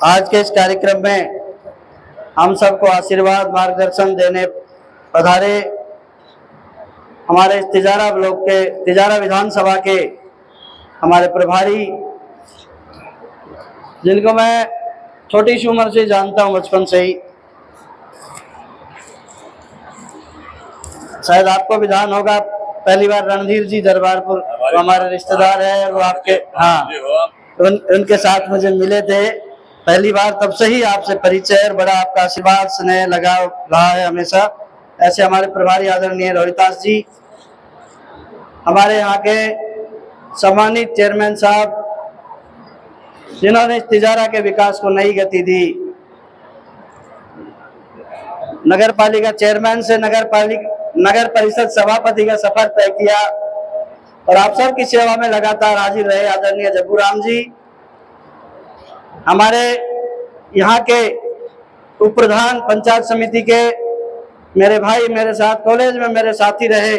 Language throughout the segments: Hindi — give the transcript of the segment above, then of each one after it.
आज के इस कार्यक्रम में हम सबको आशीर्वाद मार्गदर्शन देने पधारे हमारे इस तिजारा ब्लॉक के तिजारा विधानसभा के हमारे प्रभारी, जिनको मैं छोटी सी उम्र से जानता हूं, बचपन से ही। शायद आपको भी ध्यान होगा, पहली बार रणधीर जी दरबारपुर हमारे रिश्तेदार हैं, वो आपके उनके साथ मुझे मिले थे पहली बार। तब से ही आपसे परिचय और बड़ा आपका आशीर्वाद स्नेह लगाव रहा है हमेशा। ऐसे हमारे प्रभारी आदरणीय रोहितास जी, हमारे यहाँ के सम्मानित चेयरमैन साहब, जिन्होंने इस तिजारा के विकास को नई गति दी। नगर पालिका चेयरमैन से नगर परिषद सभापति का सफर तय किया और आप सबकी सेवा में लगातार हाजिर रहे आदरणीय जग्गू राम जी। हमारे यहाँ के उप प्रधान पंचायत समिति के मेरे भाई, मेरे साथ कॉलेज में मेरे साथी रहे,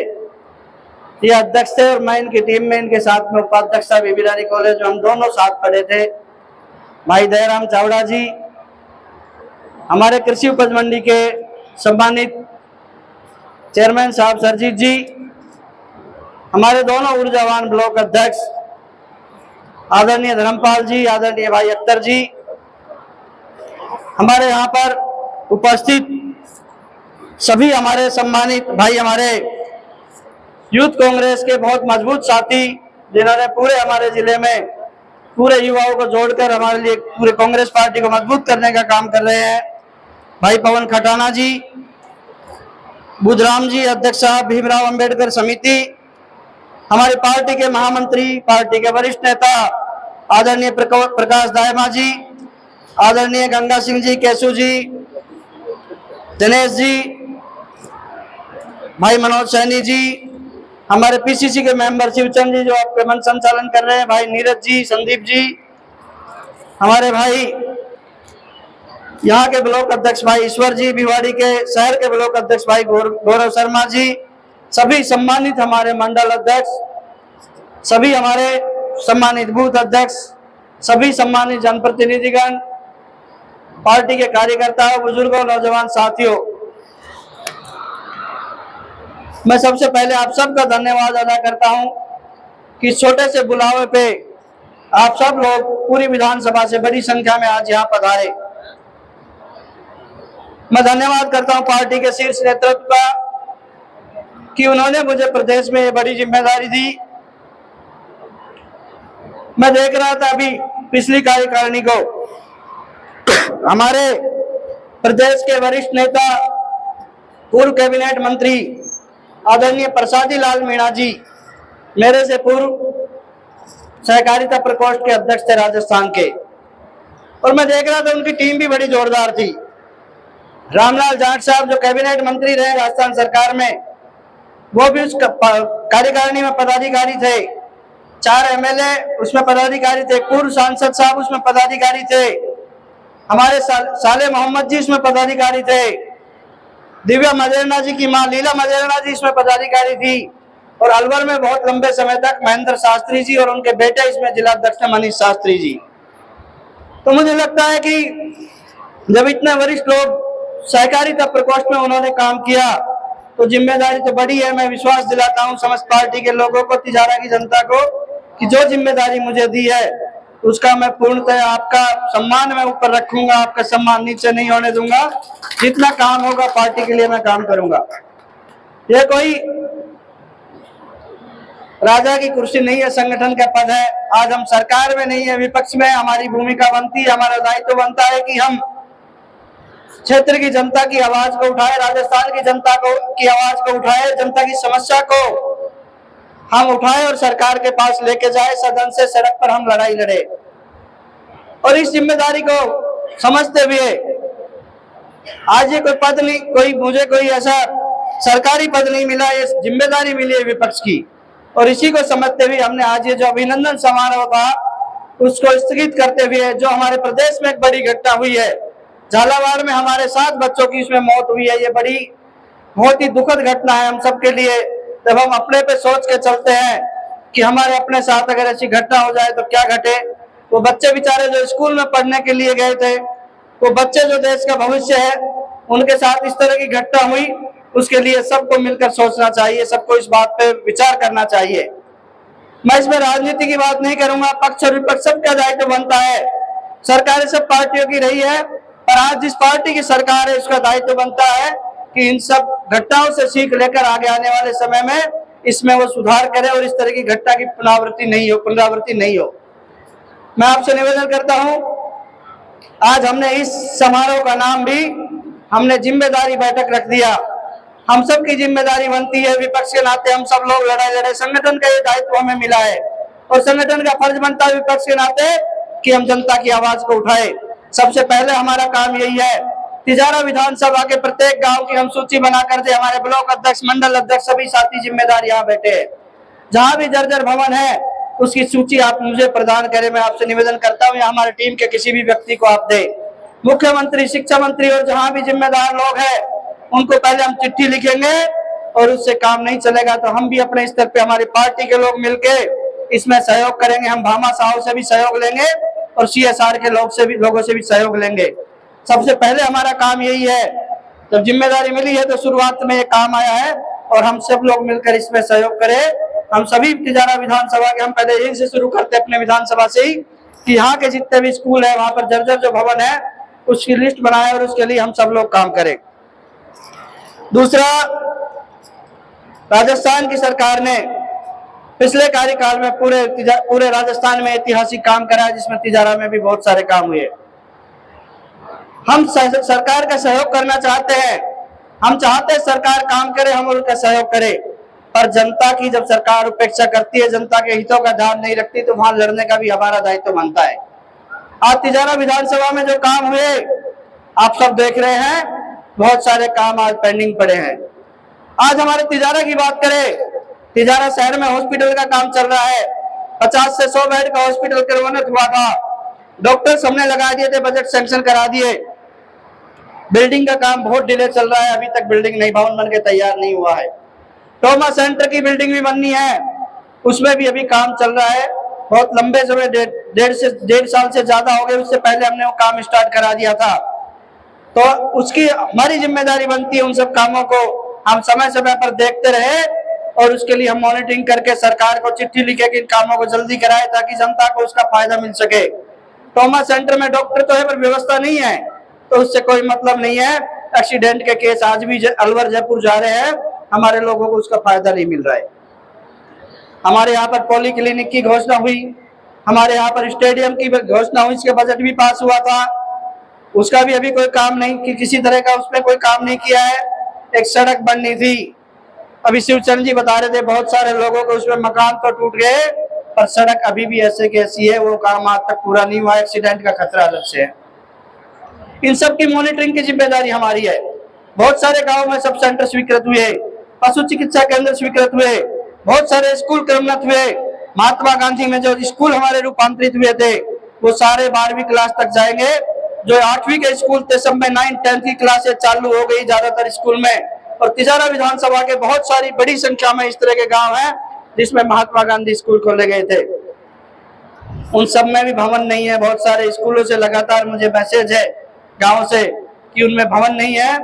ये अध्यक्ष थे और मैं इनकी टीम में इनके साथ में उपाध्यक्ष था। बीबी रानी कॉलेज में हम दोनों साथ पढ़े थे। भाई दयाराम चावड़ा जी, हमारे कृषि उपज मंडी के सम्मानित चेयरमैन साहब सरजीत जी, हमारे दोनों ऊर्जावान ब्लॉक अध्यक्ष आदरणीय धर्मपाल जी, आदरणीय भाई अख्तर जी, हमारे यहाँ पर उपस्थित सभी हमारे सम्मानित भाई, हमारे यूथ कांग्रेस के बहुत मजबूत साथी, जिन्होंने पूरे हमारे जिले में पूरे युवाओं को जोड़कर हमारे लिए पूरे कांग्रेस पार्टी को मजबूत करने का काम कर रहे हैं। भाई पवन खटाना जी, बुधराम जी, अध्यक्ष साहब भीमराव अंबेडकर समिति, हमारी पार्टी के महामंत्री, पार्टी के वरिष्ठ नेता आदरणीय प्रकाश दायमा जी, आदरणीय गंगा सिंह जी, केशु जी, दिनेश जी, भाई मनोज सैनी जी, हमारे पीसीसी के मेंबर शिवचंद जी जो आपके मन संचालन कर रहे हैं, भाई नीरज जी, संदीप जी, हमारे भाई यहाँ के ब्लॉक अध्यक्ष भाई ईश्वर जी, भिवाड़ी के शहर के ब्लॉक अध्यक्ष भाई गौरव शर्मा जी, सभी सम्मानित हमारे मंडल अध्यक्ष, सभी हमारे सम्मानित बूथ अध्यक्ष, सभी सम्मानित जनप्रतिनिधिगण, पार्टी के कार्यकर्ताओं, बुजुर्गों, नौजवान साथियों, मैं सबसे पहले आप सबका धन्यवाद अदा करता हूं कि इस छोटे से बुलावे पे आप सब लोग पूरी विधानसभा से बड़ी संख्या में आज यहाँ पधारे। मैं धन्यवाद करता हूं पार्टी के शीर्ष नेतृत्व का कि उन्होंने मुझे प्रदेश में ये बड़ी जिम्मेदारी दी। मैं देख रहा था अभी पिछली कार्यकारिणी को, हमारे प्रदेश के वरिष्ठ नेता, पूर्व कैबिनेट मंत्री आदरणीय प्रसादी लाल मीणा जी, मेरे से पूर्व सहकारिता प्रकोष्ठ के अध्यक्ष थे राजस्थान के, और मैं देख रहा था उनकी टीम भी बड़ी जोरदार थी। रामलाल जाट साहब जो कैबिनेट मंत्री रहे राजस्थान सरकार में, वो भी उस कार्यकारिणी में पदाधिकारी थे। 4 एमएलए उसमें पदाधिकारी थे, पूर्व सांसद साहब उसमें पदाधिकारी थे, हमारे साले मोहम्मद जी इसमें पदाधिकारी थे, दिव्या मदेरणा जी की मां लीला मदेरणा जी इसमें पदाधिकारी थी, और अलवर में बहुत लंबे समय तक महेंद्र शास्त्री जी और उनके बेटे इसमें जिलाध्यक्ष मनीष शास्त्री जी। तो मुझे लगता है कि जब इतने वरिष्ठ लोग सहकारिता प्रकोष्ठ में उन्होंने काम किया तो जिम्मेदारी तो बड़ी है। मैं विश्वास दिलाता हूं समस्त पार्टी के लोगों को, तिजारा की जनता को, कि जो जिम्मेदारी मुझे दी है उसका मैं पूर्णतः आपका सम्मान मैं ऊपर रखूंगा, आपका सम्मान नीचे नहीं होने दूंगा। जितना काम होगा पार्टी के लिए मैं काम करूंगा। ये कोई राजा की कुर्सी नहीं है, संगठन का पद है। आज हम सरकार में नहीं है, विपक्ष में। हमारी भूमिका बनती है, हमारा दायित्व बनता है कि हम क्षेत्र की जनता की आवाज को उठाए, राजस्थान की जनता की आवाज को उठाए, जनता की समस्या को हम उठाए और सरकार के पास लेके जाए, सदन से सड़क पर हम लड़ाई लड़े। और इस जिम्मेदारी को समझते हुए आज ये कोई पद नहीं, मुझे कोई ऐसा सरकारी पद नहीं मिला, ये जिम्मेदारी मिली है विपक्ष की। और इसी को समझते हुए हमने आज ये जो अभिनंदन समारोह था उसको स्थगित करते हुए, जो हमारे प्रदेश में एक बड़ी घटना हुई है, झालावाड़ में हमारे 7 बच्चों की इसमें मौत हुई है, ये बड़ी बहुत ही दुखद घटना है हम सबके लिए। जब हम अपने पे सोच के चलते हैं कि हमारे अपने साथ अगर ऐसी घटना हो जाए तो क्या घटे, वो बच्चे बेचारे जो स्कूल में पढ़ने के लिए गए थे, वो बच्चे जो देश का भविष्य है, उनके साथ इस तरह की घटना हुई, उसके लिए सबको मिलकर सोचना चाहिए, सबको इस बात पे विचार करना चाहिए। मैं इसमें राजनीति की बात नहीं करूंगा, पक्ष और विपक्ष सबका दायित्व बनता है। सरकारें सब पार्टियों की रही है, पर आज जिस पार्टी की सरकार है उसका दायित्व बनता है कि इन सब घटनाओं से सीख लेकर आगे आने वाले समय में इसमें वो सुधार करे और इस तरह की घटना की पुनरावृत्ति नहीं हो। मैं आपसे निवेदन करता हूं, आज हमने इस समारोह का नाम भी हमने जिम्मेदारी बैठक रख दिया। हम सब की जिम्मेदारी बनती है, विपक्ष के नाते हम सब लोग लड़ाई लड़े, संगठन का ये दायित्व हमें मिला है और संगठन का फर्ज बनता है विपक्ष के नाते कि हम जनता की आवाज को उठाए। सबसे पहले हमारा काम यही है, तिजारा विधानसभा के प्रत्येक गांव की हम सूची बनाकर दे, हमारे ब्लॉक अध्यक्ष, मंडल अध्यक्ष, सभी साथी जिम्मेदार यहाँ बैठे हैं। जहां भी जर्जर भवन है उसकी सूची आप मुझे प्रदान करें, मैं आपसे निवेदन करता हूँ, या हमारे टीम के किसी भी व्यक्ति को आप दे। मुख्यमंत्री, शिक्षा मंत्री और जहां भी जिम्मेदार लोग हैं उनको पहले हम चिट्ठी लिखेंगे और उससे काम नहीं चलेगा तो हम भी अपने स्तर पे हमारी पार्टी के लोग मिलके इसमें सहयोग करेंगे। हम भामा साहब से भी सहयोग लेंगे और CSR के लोगों से भी सहयोग लेंगे। सबसे पहले हमारा काम यही है, जब जिम्मेदारी मिली है तो शुरुआत में ये काम आया है और हम सब लोग मिलकर इसमें सहयोग करें। हम सभी तिजारा विधानसभा के, हम पहले यहीं से शुरू करते अपने विधानसभा से ही, कि यहाँ के जितने भी स्कूल है वहां पर जर्जर जो भवन है उसकी लिस्ट बनाए और उसके लिए हम सब लोग काम करें। दूसरा, राजस्थान की सरकार ने पिछले कार्यकाल में पूरे राजस्थान में ऐतिहासिक काम करा है, जिसमें तिजारा में भी बहुत सारे काम हुए। हम सरकार का सहयोग करना चाहते हैं, हम चाहते हैं सरकार काम करे, हम उनका सहयोग करें, पर जनता की जब सरकार उपेक्षा करती है, जनता के हितों का ध्यान नहीं रखती, तो वहां लड़ने का भी हमारा दायित्व बनता है। आज तिजारा विधानसभा में जो काम हुए आप सब देख रहे हैं, बहुत सारे काम आज पेंडिंग पड़े हैं। आज हमारे तिजारा की बात करें, तिजारा शहर में हॉस्पिटल का काम चल रहा है, 50 से 100 बेड का हॉस्पिटल करवाना हुआ था, डॉक्टर्स हमने लगा दिए थे, बजट सैंक्शन करा दिए। बिल्डिंग का काम बहुत डिले चल रहा है, अभी तक बिल्डिंग नहीं, भवन बन के तैयार नहीं हुआ है। ट्रॉमा सेंटर की बिल्डिंग भी बननी है, उसमें भी अभी काम चल रहा है, बहुत लंबे समय, डेढ़ साल से ज्यादा हो गए, उससे पहले हमने वो काम स्टार्ट करा दिया था। तो उसकी हमारी जिम्मेदारी बनती है उन सब कामों को हम समय समय पर देखते रहे और उसके लिए हम मॉनिटरिंग करके सरकार को चिट्ठी लिखे कि इन कामों को जल्दी कराए ताकि जनता को उसका फायदा मिल सके। ट्रॉमा सेंटर में डॉक्टर तो है पर व्यवस्था नहीं है, तो उससे कोई मतलब नहीं है। एक्सीडेंट के केस आज भी अलवर जयपुर जा रहे हैं, हमारे लोगों को उसका फायदा नहीं मिल रहा है। हमारे यहाँ पर पॉली क्लिनिक की घोषणा हुई, हमारे यहाँ पर स्टेडियम की घोषणा हुई, इसका बजट भी पास हुआ था, उसका भी अभी कोई काम नहीं कि किसी तरह का उसमें कोई काम नहीं किया है। एक सड़क बननी थी, अभी शिवचंद जी बता रहे थे बहुत सारे लोगों को उसमें मकान तो टूट गए, पर सड़क अभी भी ऐसे की ऐसी है, वो काम आज तक पूरा नहीं हुआ, एक्सीडेंट का खतरा अलग से है। इन सब की मॉनिटरिंग की जिम्मेदारी हमारी है। बहुत सारे गाँव में सब सेंटर स्वीकृत हुए, पशु चिकित्सा केंद्र स्वीकृत हुए, बहुत सारे स्कूल क्रमबद्ध हुए। महात्मा गांधी में जो स्कूल हमारे रूपांतरित हुए थे वो सारे 12वीं क्लास तक जाएंगे। जो 8वीं के स्कूल थे सब में 9, 10th की क्लासें चालू हो गई ज्यादातर स्कूल में। और तिजारा विधानसभा के बहुत सारी बड़ी संख्या में इस तरह के गांव हैं जिसमें महात्मा गांधी स्कूल खोले गए थे, उन सब में भी भवन नहीं है। बहुत सारे स्कूलों से लगातार मुझे मैसेज है गाँव से कि उनमें भवन नहीं है।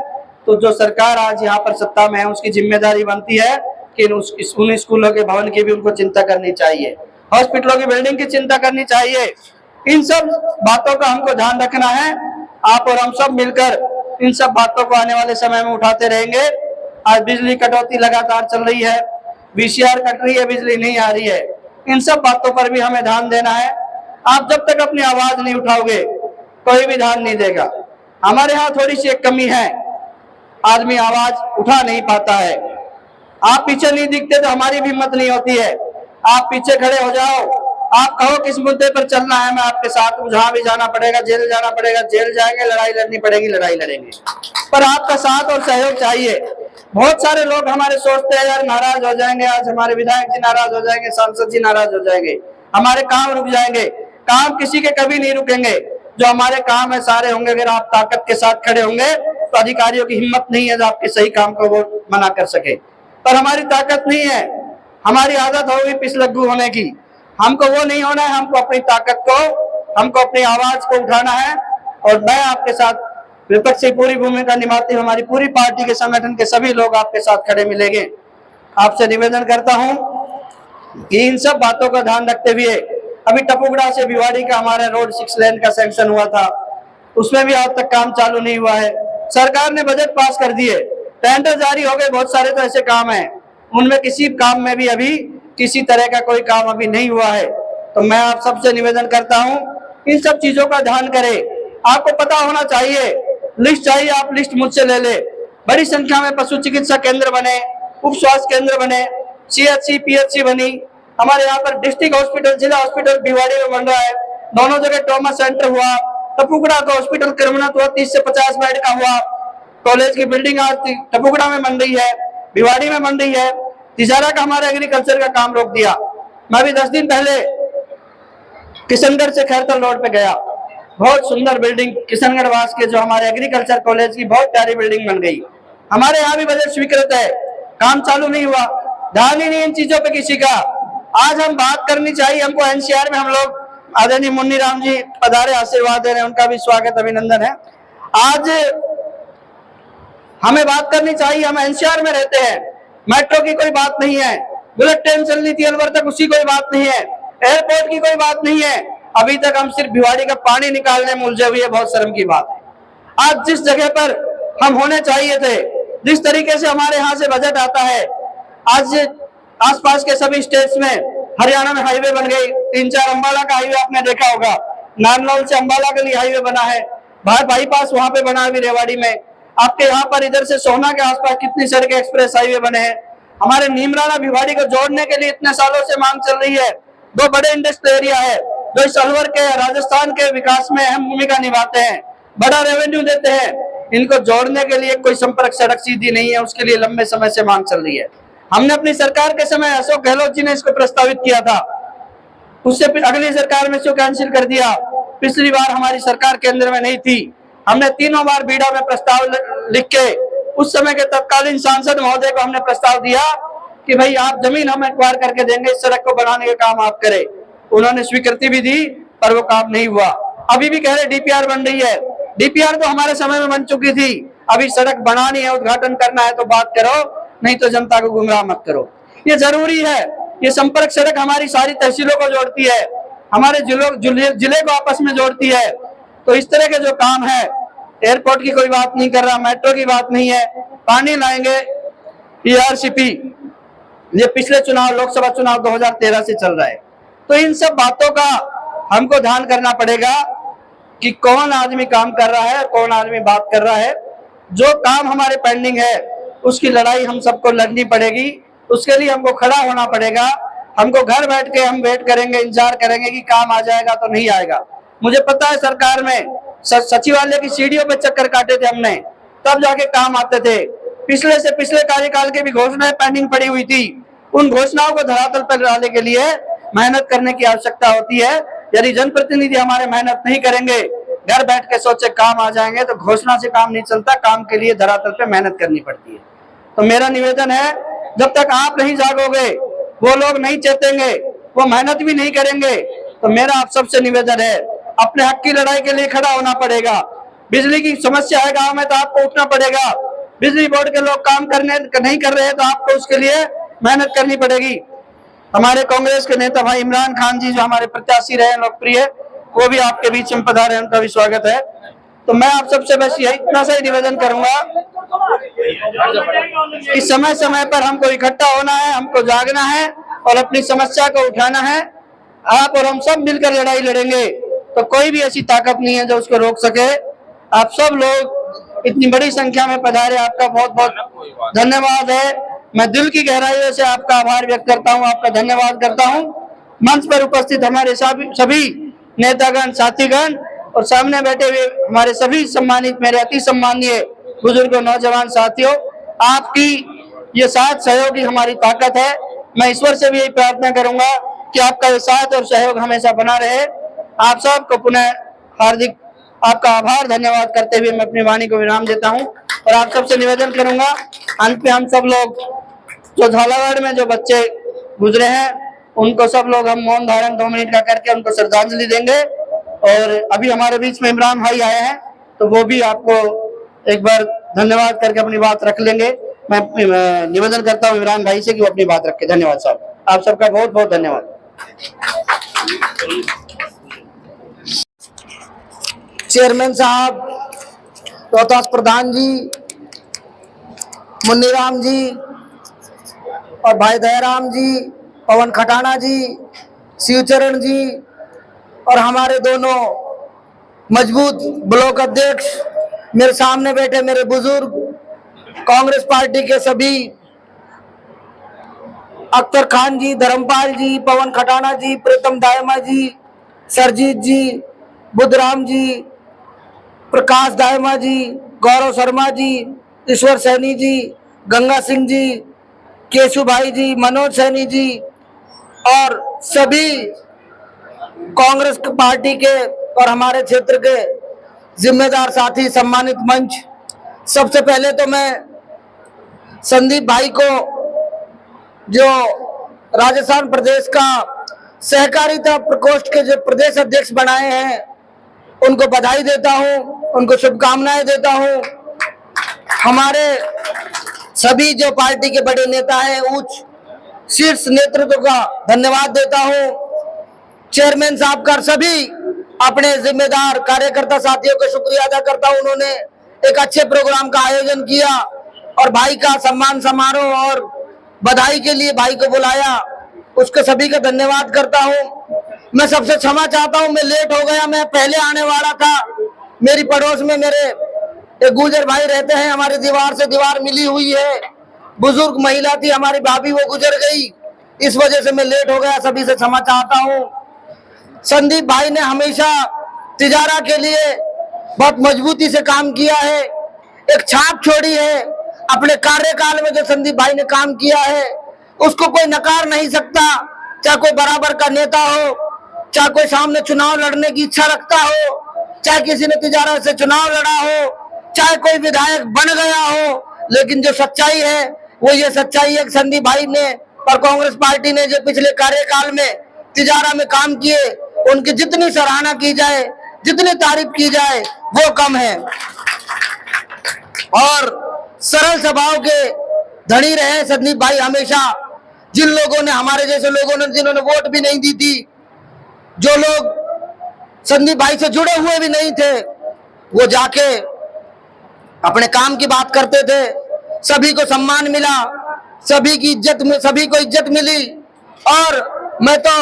तो जो सरकार आज यहाँ पर सत्ता में है उसकी जिम्मेदारी बनती है कि उन स्कूलों के भवन की भी उनको चिंता करनी चाहिए, हॉस्पिटलों की बिल्डिंग की चिंता करनी चाहिए। इन सब बातों का हमको ध्यान रखना है, आप और हम सब मिलकर इन सब बातों को आने वाले समय में उठाते रहेंगे। आज बिजली कटौती लगातार चल रही है, VCR कट रही है, बिजली नहीं आ रही है, इन सब बातों पर भी हमें ध्यान देना है। आप जब तक अपनी आवाज नहीं उठाओगे कोई भी ध्यान नहीं देगा। हमारे यहाँ थोड़ी सी एक कमी है, आदमी आवाज उठा नहीं पाता है। आप पीछे नहीं दिखते तो हमारी भी हिम्मत नहीं होती है। आप पीछे खड़े हो जाओ, आप कहो किस मुद्दे पर चलना है, मैं आपके साथ हूं, जहां भी जाना पड़ेगा, जेल जाना पड़ेगा जेल जाएंगे, लड़ाई लड़नी पड़ेगी लड़ाई लड़ेंगे, पर आपका साथ और सहयोग चाहिए। बहुत सारे लोग हमारे सोचते हैं यार नाराज हो जाएंगे, आज हमारे विधायक जी नाराज हो जाएंगे, सांसद जी नाराज हो जाएंगे, हमारे काम रुक जाएंगे। काम किसी के कभी नहीं रुकेंगे, जो हमारे काम है सारे होंगे। अगर आप ताकत के साथ खड़े होंगे तो अधिकारियों की हिम्मत नहीं है जो आपके सही काम को वो मना कर सके, पर हमारी ताकत नहीं है। हमारी आदत होगी पिछलग्गू होने की, हमको वो नहीं होना है। हमको अपनी ताकत को हमको अपनी आवाज को उठाना है और मैं आपके साथ विपक्ष की पूरी भूमिका निभाते हुए हमारी पूरी पार्टी के संगठन के सभी लोग आपके साथ खड़े मिलेंगे। आपसे निवेदन करता हूं कि इन सब बातों का ध्यान रखते हुए अभी टपुगड़ा से भिवाड़ी का हमारा रोड 6 लेन का सैंक्शन हुआ था, उसमें भी आज तक काम चालू नहीं हुआ है। सरकार ने बजट पास कर दिए, टेंडर जारी हो गए, बहुत सारे तो ऐसे काम हैं, उनमें किसी काम में भी अभी किसी तरह का कोई काम अभी नहीं हुआ है। तो मैं आप सबसे निवेदन करता हूं इन सब चीजों का ध्यान करें। आपको पता होना चाहिए, लिस्ट चाहिए, आप लिस्ट मुझसे ले ले। बड़ी संख्या में पशु चिकित्सा केंद्र बने, उप स्वास्थ्य केंद्र बने, CHC PHC बनी, हमारे यहाँ पर डिस्ट्रिक्ट हॉस्पिटल, जिला हॉस्पिटल भिवाड़ी में बन रहा है, दोनों जगह ट्रॉमा सेंटर हुआ, टपुगड़ा का हॉस्पिटल क्रमनाथ हुआ, 30 से 50 बेड का हुआ, कॉलेज की बिल्डिंग आज टपुगड़ा में बन रही है, भिवाड़ी में बन रही है। तिजारा का हमारे एग्रीकल्चर का काम रोक दिया। मैं भी 10 दिन पहले किशनगढ़ से खैरतल रोड पे गया, बहुत सुंदर बिल्डिंग किशनगढ़ वास के जो हमारे एग्रीकल्चर कॉलेज की बहुत प्यारी बिल्डिंग बन गई। हमारे यहाँ भी बजट स्वीकृत है, काम चालू नहीं हुआ, ध्यान ही नहीं इन चीजों पे किसी का। आज हम बात करनी चाहिए, हमको NCR में हम लोग आदरणीय मुन्नी राम जी पधारे, आशीर्वाद दे रहे हैं, उनका भी स्वागत अभिनंदन है। आज हमें बात करनी चाहिए, हम NCR में रहते हैं, मेट्रो की कोई बात नहीं है, बुलेट ट्रेन चल रही थी अलवर तक, उसकी कोई बात नहीं है, एयरपोर्ट की कोई बात नहीं है, अभी तक हम सिर्फ भिवाड़ी का पानी निकालने में उलझे हुए, बहुत शर्म की बात है। आज जिस जगह पर हम होने चाहिए थे, जिस तरीके से हमारे यहाँ से बजट आता है, आज आसपास के सभी स्टेट्स में, हरियाणा में हाईवे बन गई, 3-4 अंबाला का हाईवे आपने देखा होगा, नारनौल से अंबाला के लिए हाईवे बना है, बाईपास वहां पे बना है रेवाड़ी में, आपके यहाँ पर इधर से सोहना के आसपास कितनी सड़कें एक्सप्रेस हाईवे बने हैं। हमारे नीमराना भिवाड़ी को जोड़ने के लिए इतने सालों से मांग चल रही है, 2 बड़े इंडस्ट्रियल एरिया है जो इस अलवर के राजस्थान के विकास में अहम भूमिका निभाते हैं, बड़ा रेवेन्यू देते हैं, इनको जोड़ने के लिए कोई संपर्क सड़क सीधी नहीं है, उसके लिए लंबे समय से मांग चल रही है। हमने अपनी सरकार के समय अशोक गहलोत जी ने इसको प्रस्तावित किया था, उससे अगली सरकार में इसको कैंसिल कर दिया। पिछली बार हमारी सरकार केंद्र में नहीं थी, हमने 3 बार बीडा में प्रस्ताव लिख के उस समय के तत्कालीन सांसद महोदय को हमने प्रस्ताव दिया कि भाई आप जमीन हम एक्वायर करके देंगे, इस सड़क को बनाने का काम आप करें। उन्होंने स्वीकृति भी दी पर वो काम नहीं हुआ। अभी भी कह रहे DPR बन रही है, DPR तो हमारे समय में बन चुकी थी, अभी सड़क बनानी है, उद्घाटन करना है तो बात करो, नहीं तो जनता को गुमराह मत करो। ये जरूरी है, ये संपर्क सड़क हमारी सारी तहसीलों को जोड़ती है, हमारे जिले को आपस में जोड़ती है। तो इस तरह के जो काम है, एयरपोर्ट की कोई बात नहीं कर रहा, मेट्रो की बात नहीं है, पानी लाएंगे, ERCP, ये पिछले चुनाव लोकसभा चुनाव 2013 से चल रहा है। तो इन सब बातों का हमको ध्यान करना पड़ेगा कि कौन आदमी काम कर रहा है और कौन आदमी बात कर रहा है। जो काम हमारे पेंडिंग है उसकी लड़ाई हम सबको लड़नी पड़ेगी, उसके लिए हमको खड़ा होना पड़ेगा। हमको घर बैठ के हम वेट करेंगे, इंतजार करेंगे कि काम आ जाएगा तो नहीं आएगा। मुझे पता है सरकार में सचिवालय की सीढ़ियों पे चक्कर काटे थे हमने, तब जाके काम आते थे। पिछले से पिछले कार्यकाल की भी घोषणाएं पेंडिंग पड़ी हुई थी, उन घोषणाओं को धरातल पर लाने के लिए मेहनत करने की आवश्यकता होती है। यदि जनप्रतिनिधि हमारे मेहनत नहीं करेंगे, घर बैठ के सोचे काम आ जाएंगे, तो घोषणा से काम नहीं चलता, काम के लिए धरातल पे मेहनत करनी पड़ती है। तो मेरा निवेदन है, जब तक आप नहीं जागोगे, वो लोग नहीं चेतेंगे, वो मेहनत भी नहीं करेंगे, तो मेरा आप सबसे निवेदन है, अपने हक की लड़ाई के लिए खड़ा होना पड़ेगा। बिजली की समस्या है गांव में तो आपको उठना पड़ेगा, बिजली बोर्ड के लोग काम नहीं कर रहे हैं तो आपको उसके लिए मेहनत करनी पड़ेगी। हमारे कांग्रेस के नेता भाई इमरान खान जी जो हमारे प्रत्याशी रहे लोकप्रिय, वो भी आपके बीच में पधारे, उनका भी स्वागत है। तो मैं आप सबसे बस यही इतना सा ही निवेदन करूंगा कि समय समय पर हमको इकट्ठा होना है, हमको जागना है और अपनी समस्या को उठाना है। आप और हम सब मिलकर लड़ाई लड़ेंगे तो कोई भी ऐसी ताकत नहीं है जो उसको रोक सके। आप सब लोग इतनी बड़ी संख्या में पधारे, आपका बहुत बहुत धन्यवाद है। मैं दिल की गहराइयों से आपका आभार व्यक्त करता हूं, आपका धन्यवाद करता हूं। मंच पर उपस्थित हमारे सभी नेतागण, साथीगण और सामने बैठे हुए हमारे सभी सम्मानित, मेरे अति सम्मानीय बुजुर्गों, नौजवान साथियों, आपकी ये साथ सहयोग ही हमारी ताकत है। मैं ईश्वर से भी यही प्रार्थना करूंगा कि आपका ये साथ और सहयोग हमेशा बना रहे। आप सबको पुनः हार्दिक आपका आभार धन्यवाद करते हुए मैं अपनी वाणी को विराम देता हूं और आप सबसे निवेदन करूंगा, अंत में हम सब लोग जो झालावाड़ में जो बच्चे गुजरे हैं उनको सब लोग हम मौन धारण 2 मिनट का करके उनको श्रद्धांजलि देंगे। और अभी हमारे बीच में इमरान भाई आए हैं, तो वो भी आपको एक बार धन्यवाद करके अपनी बात रख लेंगे। मैं निवेदन करता हूँ इमरान भाई से कि वो अपनी बात रखें। धन्यवाद साहब, आप सबका बहुत बहुत धन्यवाद। चेयरमैन साहब, रोहतास प्रधान जी, मुन्नीराम जी और भाई दयाराम जी, पवन खटाना जी, शिवचरण जी और हमारे दोनों मजबूत ब्लॉक अध्यक्ष, मेरे सामने बैठे मेरे बुजुर्ग, कांग्रेस पार्टी के सभी, अख्तर खान जी, धर्मपाल जी, पवन खटाना जी, प्रीतम दायमा जी, सरजीत जी, बुद्धराम जी, प्रकाश दायमा जी, गौरव शर्मा जी, ईश्वर सैनी जी, गंगा सिंह जी, केशु भाई जी, मनोज सैनी जी और सभी कांग्रेस पार्टी के और हमारे क्षेत्र के जिम्मेदार साथी, सम्मानित मंच। सबसे पहले तो मैं संदीप भाई को, जो राजस्थान प्रदेश का सहकारिता प्रकोष्ठ के जो प्रदेश अध्यक्ष बनाए हैं, उनको बधाई देता हूं, उनको शुभकामनाएं देता हूं। हमारे सभी जो पार्टी के बड़े नेता हैं, उच्च शीर्ष नेतृत्व का धन्यवाद देता हूं। चेयरमैन साहब का सभी अपने जिम्मेदार कार्यकर्ता साथियों को शुक्रिया अदा करता हूं। उन्होंने एक अच्छे प्रोग्राम का आयोजन किया और भाई का सम्मान समारोह और बधाई के लिए भाई को बुलाया, उसको सभी का धन्यवाद करता हूं। मैं सबसे क्षमा चाहता हूं, मैं लेट हो गया, मैं पहले आने वाला था। मेरी पड़ोस में मेरे एक गुजर भाई रहते हैं, हमारी दीवार से दीवार मिली हुई है, बुजुर्ग महिला थी हमारी भाभी, वो गुजर गई, इस वजह से मैं लेट हो गया, सभी से क्षमा चाहता हूं। संदीप भाई ने हमेशा तिजारा के लिए बहुत मजबूती से काम किया है, एक छाप छोड़ी है। अपने कार्यकाल में जो संदीप भाई ने काम किया है उसको कोई नकार नहीं सकता, चाहे कोई बराबर का नेता हो, चाहे कोई सामने चुनाव लड़ने की इच्छा रखता हो, चाहे किसी ने तिजारा से चुनाव लड़ा हो, चाहे कोई विधायक बन गया हो, लेकिन जो सच्चाई है वो ये सच्चाई है कि संदीप भाई ने और कांग्रेस पार्टी ने जो पिछले कार्यकाल में तिजारा में काम किए, उनकी जितनी सराहना की जाए, जितनी तारीफ की जाए वो कम है। और सरल स्वभाव के धनी रहे संदीप भाई हमेशा। जिन लोगों ने, हमारे जैसे लोगों ने जिन्होंने वोट भी नहीं दी थी, जो लोग संदीप भाई से जुड़े हुए भी नहीं थे, वो जाके अपने काम की बात करते थे, सभी को सम्मान मिला, सभी की इज्जत में, सभी को इज्जत मिली। और मैं तो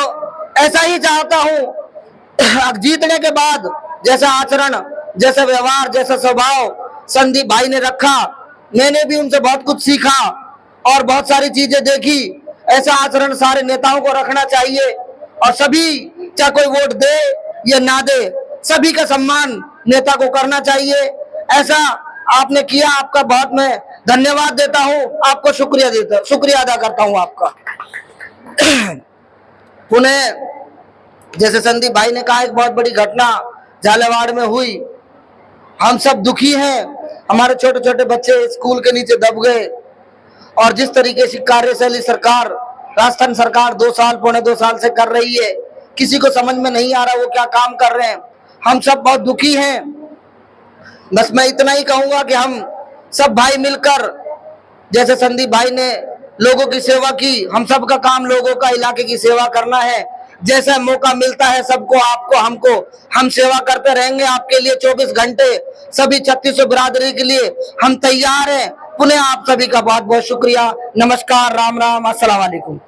ऐसा ही चाहता हूं, जीतने के बाद जैसा आचरण, जैसा व्यवहार, जैसा स्वभाव संदीप भाई ने रखा, मैंने भी उनसे बहुत कुछ सीखा और बहुत सारी चीजें देखी। ऐसा आचरण सारे नेताओं को रखना चाहिए और सभी, चाहे कोई वोट दे या ना दे, सभी का सम्मान नेता को करना चाहिए। ऐसा आपने किया, आपका बहुत मैं धन्यवाद देता हूं, आपको शुक्रिया अदा करता हूं आपका। पुनः जैसे संदीप भाई ने कहा, एक बहुत बड़ी घटना झालावाड़ में हुई, हम सब दुखी हैं। हमारे छोटे छोटे बच्चे स्कूल के नीचे दब गए और जिस तरीके से कार्यशैली सरकार, राजस्थान सरकार 2 साल, पौने 2 साल से कर रही है, किसी को समझ में नहीं आ रहा वो क्या काम कर रहे हैं। हम सब बहुत दुखी हैं। बस मैं इतना ही कहूंगा कि हम सब भाई मिलकर, जैसे संदीप भाई ने लोगों की सेवा की, हम सब का काम लोगों का, इलाके की सेवा करना है। जैसा मौका मिलता है सबको, आपको, हमको, हम सेवा करते रहेंगे आपके लिए 24 घंटे। सभी 3600 बिरादरी के लिए हम तैयार हैं। पुनः आप सभी का बहुत बहुत शुक्रिया। नमस्कार, राम राम, अस्सलाम वालेकुम।